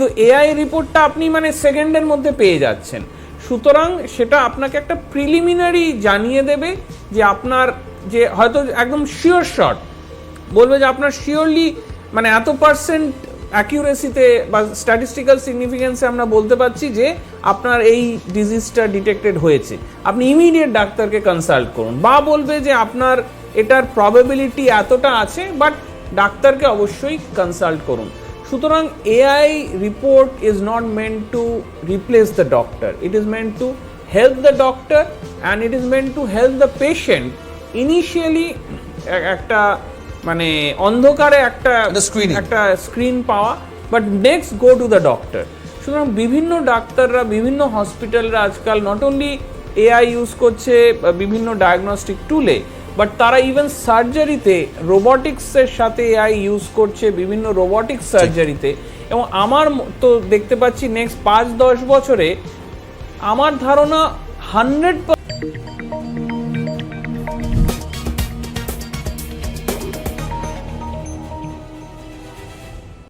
তো এআই রিপোর্টটা আপনি মানে সেকেন্ডের মধ্যে পেয়ে যাচ্ছেন, সুতরাং সেটা আপনাকে একটা প্রিলিমিনারি জানিয়ে দেবে যে আপনার যে হয়তো একদম শিওর শট বলবে যে আপনার শিওরলি মানে এত পার্সেন্ট অ্যাকিউরেসিতে বা স্ট্যাটিস্টিক্যাল সিগনিফিকেন্সে আমরা বলতে পারছি যে আপনার এই ডিজিজটা ডিটেক্টেড হয়েছে, আপনি ইমিডিয়েট ডাক্তারকে কনসাল্ট করুন। বা বলবে যে আপনার এটার প্রবাবিলিটি এতটা আছে, বাট ডাক্তারকে অবশ্যই কনসাল্ট করুন। সুতরাং AI report is not meant to replace the doctor, it is meant to help the doctor and it is meant to help the patient initially একটা মানে অন্ধকারে একটা স্ক্রিন পাওয়া, but next go to the doctor. সুতরাং বিভিন্ন ডাক্তাররা বিভিন্ন হসপিটালরা আজকাল নট অনলি এআই ইউজ করছে বিভিন্ন ডায়াগনস্টিক টুলে, বাট তারা ইভেন সার্জারিতে রোবটিক্সের সাথে এআই ইউজ করছে বিভিন্ন রোবটিক্স সার্জারিতে। এবং আমার তো দেখতে পাচ্ছি নেক্সট 5-10 বছরে আমার ধারণা 100%